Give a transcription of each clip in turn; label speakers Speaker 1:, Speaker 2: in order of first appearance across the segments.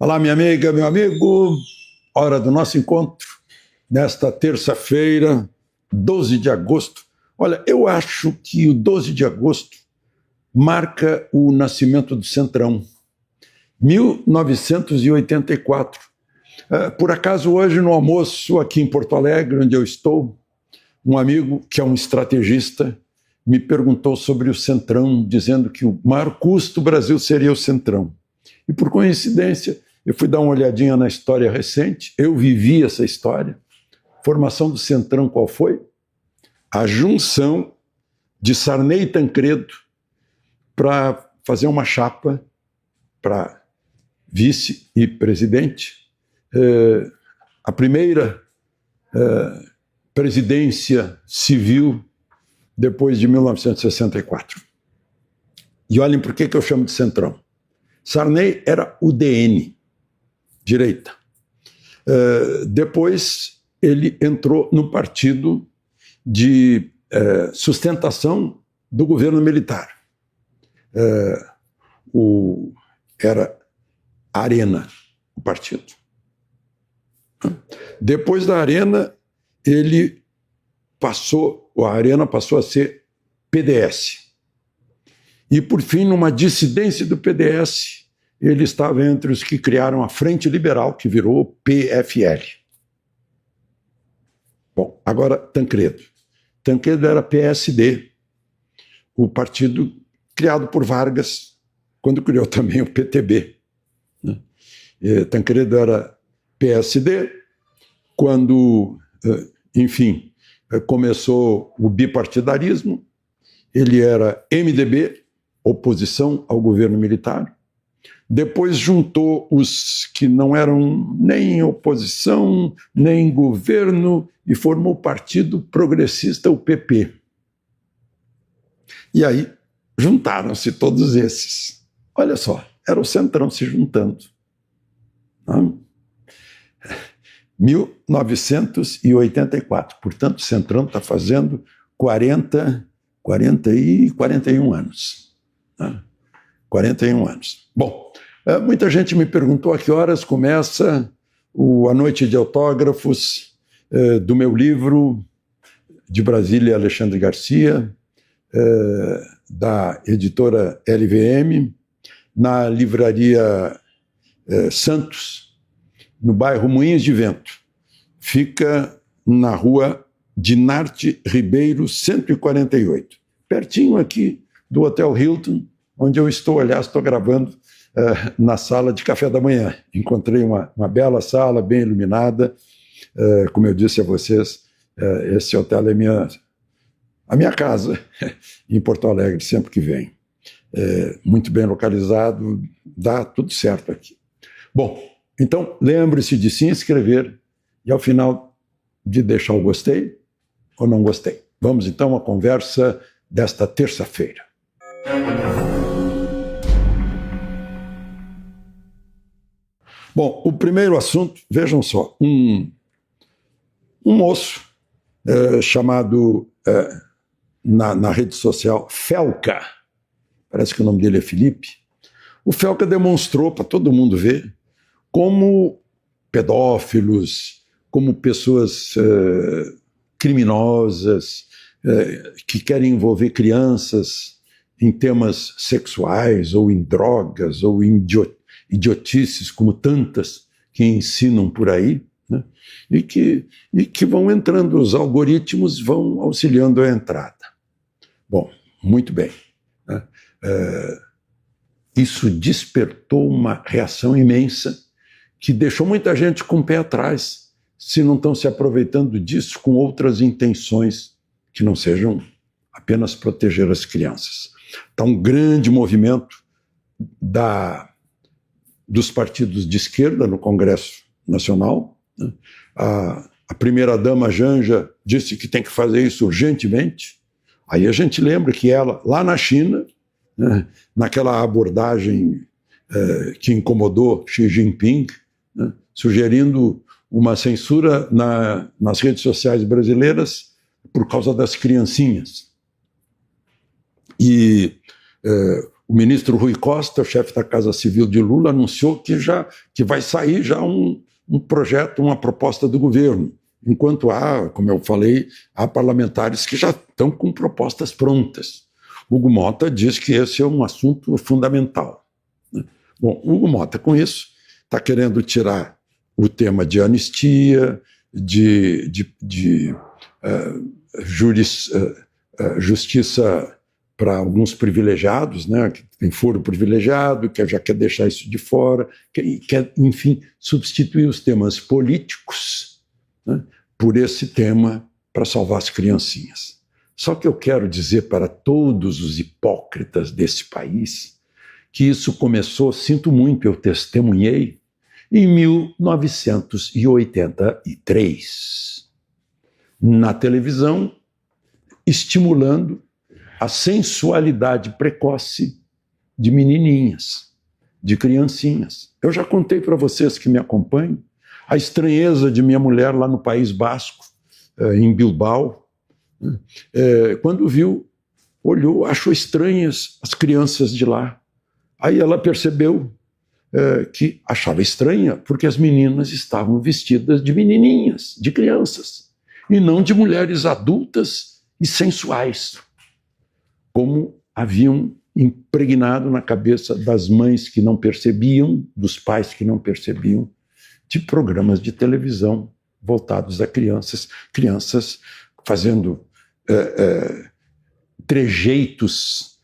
Speaker 1: Olá, minha amiga, meu amigo, hora do nosso encontro, nesta terça-feira, 12 de agosto. Olha, eu acho que o 12 de agosto marca o nascimento do Centrão, 1984. Por acaso, hoje no almoço, aqui em Porto Alegre, onde eu estou, um amigo que é um estrategista me perguntou sobre o Centrão, dizendo que o maior custo do Brasil seria o Centrão. E por coincidência, eu fui dar uma olhadinha na história recente, eu vivi essa história. Formação do Centrão qual foi? A junção de Sarney e Tancredo para fazer uma chapa para vice e presidente. A primeira presidência civil depois de 1964. E olhem por que eu chamo de Centrão. Sarney era o DN, direita. Depois ele entrou no partido de sustentação do governo militar. Era Arena, o partido. Depois da Arena, a Arena passou a ser PDS. E, por fim, numa dissidência do PDS, ele estava entre os que criaram a Frente Liberal, que virou PFL. Bom, agora Tancredo. Tancredo era PSD, o partido criado por Vargas, quando criou também o PTB. Né? Tancredo era PSD, quando, enfim, começou o bipartidarismo, ele era MDB, oposição ao governo militar, depois juntou os que não eram nem oposição, nem governo, e formou o Partido Progressista, o PP. E aí juntaram-se todos esses. Olha só, era o Centrão se juntando. 1984, portanto, o Centrão está fazendo 41 anos. 41 anos. Bom, muita gente me perguntou a que horas começa a noite de autógrafos do meu livro, de Brasília, Alexandre Garcia, da editora LVM, na livraria Santos, no bairro Moinhos de Vento. Fica na rua Dinarte Ribeiro, 148, pertinho aqui do Hotel Hilton, onde eu estou, aliás, estou gravando na sala de café da manhã. Encontrei uma bela sala, bem iluminada. Como eu disse a vocês, esse hotel é a minha casa em Porto Alegre, sempre que venho. Muito bem localizado, dá tudo certo aqui. Bom, então lembre-se de se inscrever e, ao final, de deixar o gostei ou não gostei. Vamos então à conversa desta terça-feira. Bom, o primeiro assunto, vejam só, um moço chamado na rede social Felca, parece que o nome dele é Felipe. O Felca demonstrou para todo mundo ver como pedófilos, como pessoas criminosas que querem envolver crianças em temas sexuais ou em drogas ou em idiotices como tantas que ensinam por aí, né? e que vão entrando, os algoritmos vão auxiliando a entrada. Bom, muito bem. Né? Isso despertou uma reação imensa que deixou muita gente com o pé atrás, se não estão se aproveitando disso com outras intenções que não sejam apenas proteger as crianças. Está um grande movimento dos partidos de esquerda no Congresso Nacional. Né? A primeira-dama Janja disse que tem que fazer isso urgentemente. Aí a gente lembra que ela, lá na China, né, naquela abordagem que incomodou Xi Jinping, né, sugerindo uma censura nas redes sociais brasileiras por causa das criancinhas. E O ministro Rui Costa, o chefe da Casa Civil de Lula, anunciou que vai sair já um projeto, uma proposta do governo. Enquanto há, como eu falei, há parlamentares que já estão com propostas prontas. Hugo Mota diz que esse é um assunto fundamental. Bom, Hugo Mota, com isso, está querendo tirar o tema de anistia, justiça para alguns privilegiados, né, que tem foro privilegiado, que já quer deixar isso de fora, quer, enfim, substituir os temas políticos, né, por esse tema para salvar as criancinhas. Só que eu quero dizer para todos os hipócritas desse país que isso começou, sinto muito, eu testemunhei, em 1983, na televisão, estimulando a sensualidade precoce de menininhas, de criancinhas. Eu já contei para vocês que me acompanham a estranheza de minha mulher lá no País Basco, em Bilbao, quando viu, olhou, achou estranhas as crianças de lá. Aí ela percebeu que achava estranha porque as meninas estavam vestidas de menininhas, de crianças, e não de mulheres adultas e sensuais, como haviam impregnado na cabeça das mães que não percebiam, dos pais que não percebiam, de programas de televisão voltados a crianças fazendo trejeitos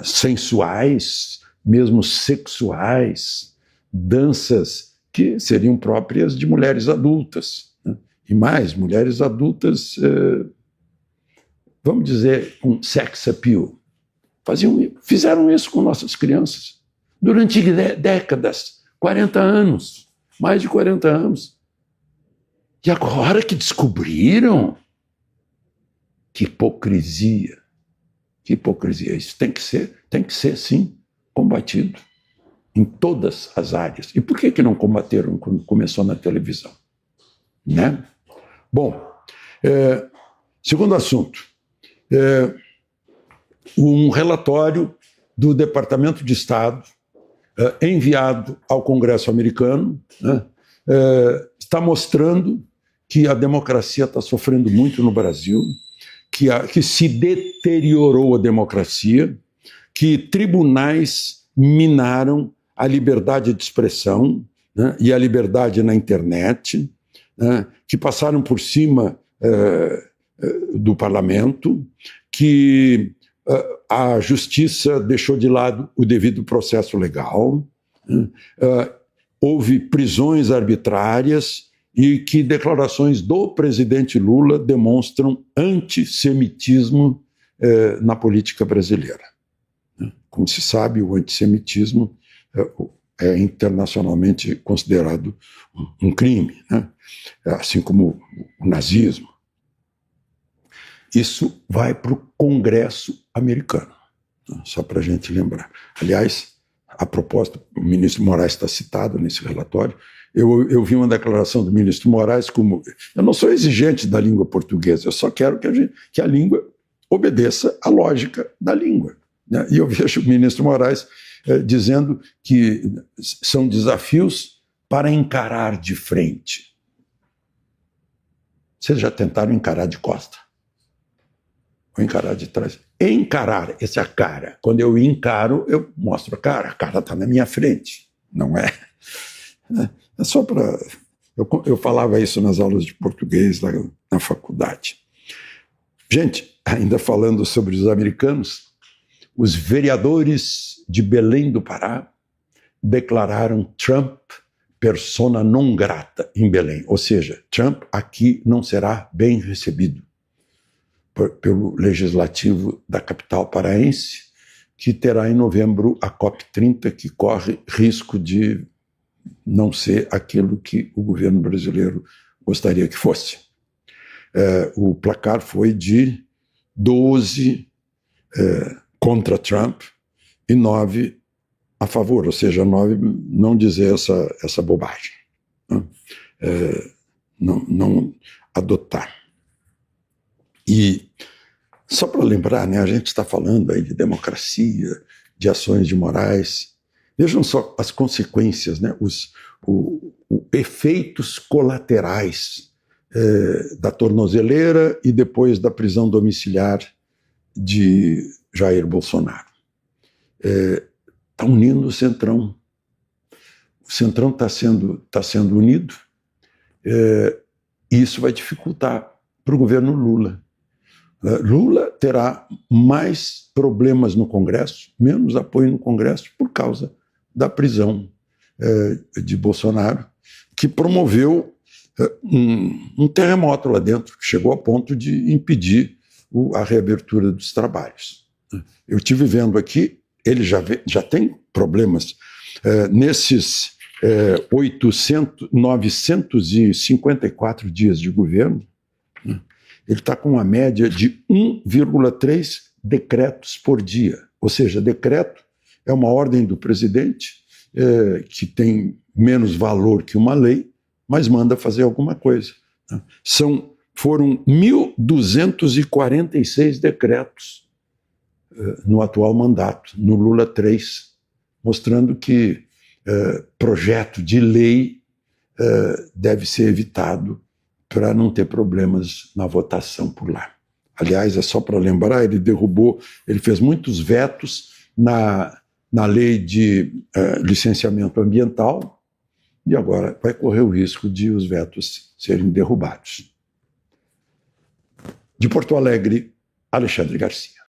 Speaker 1: sensuais, mesmo sexuais, danças que seriam próprias de mulheres adultas, né? E mais, mulheres adultas, vamos dizer, com sex appeal. Fizeram isso com nossas crianças durante décadas, 40 anos, mais de 40 anos. E agora que descobriram, que hipocrisia, isso tem que ser sim, combatido em todas as áreas. E por que não combateram quando começou na televisão? Né? Bom, segundo assunto, um relatório do Departamento de Estado enviado ao Congresso americano, né, está mostrando que a democracia está sofrendo muito no Brasil, que se deteriorou a democracia, que tribunais minaram a liberdade de expressão, né, e a liberdade na internet, né, que passaram por cima do parlamento, que a justiça deixou de lado o devido processo legal, né, houve prisões arbitrárias e que declarações do presidente Lula demonstram antissemitismo na política brasileira. Como se sabe, o antissemitismo é internacionalmente considerado um crime, né? Assim como o nazismo. Isso vai para o Congresso americano, só para a gente lembrar. Aliás, a propósito, o ministro Moraes está citado nesse relatório. Eu vi uma declaração do ministro Moraes como: eu não sou exigente da língua portuguesa, eu só quero que a língua obedeça à lógica da língua. Né? E eu vejo o ministro Moraes dizendo que são desafios para encarar de frente. Vocês já tentaram encarar de costa? Ou encarar de trás? Encarar, essa é a cara. Quando eu encaro, eu mostro a cara está na minha frente, não é? É só para... Eu falava isso nas aulas de português lá na faculdade. Gente, ainda falando sobre os americanos, os vereadores de Belém do Pará declararam Trump persona non grata em Belém. Ou seja, Trump aqui não será bem recebido pelo legislativo da capital paraense, que terá em novembro a COP30, que corre risco de não ser aquilo que o governo brasileiro gostaria que fosse. O placar foi de 12 contra Trump e 9 a favor, ou seja, 9 não dizer essa bobagem, né? Não adotar. E só para lembrar, né, a gente está falando aí de democracia, de ações de Moraes. Vejam só as consequências, né? Os efeitos colaterais da tornozeleira e depois da prisão domiciliar de Jair Bolsonaro. Está unindo o Centrão. O Centrão está sendo unido, e isso vai dificultar para o governo Lula. Lula terá mais problemas no Congresso, menos apoio no Congresso, por causa da prisão de Bolsonaro, que promoveu um terremoto lá dentro, que chegou a ponto de impedir a reabertura dos trabalhos. Eu estive vendo aqui, ele já tem problemas. Nesses 954 dias de governo, né, ele está com uma média de 1,3 decretos por dia. Ou seja, decreto é uma ordem do presidente que tem menos valor que uma lei, mas manda fazer alguma coisa. Né? Foram 1.246 decretos no atual mandato, no Lula 3, mostrando que projeto de lei deve ser evitado para não ter problemas na votação por lá. Aliás, é só para lembrar, ele fez muitos vetos na lei de licenciamento ambiental e agora vai correr o risco de os vetos serem derrubados. De Porto Alegre, Alexandre Garcia.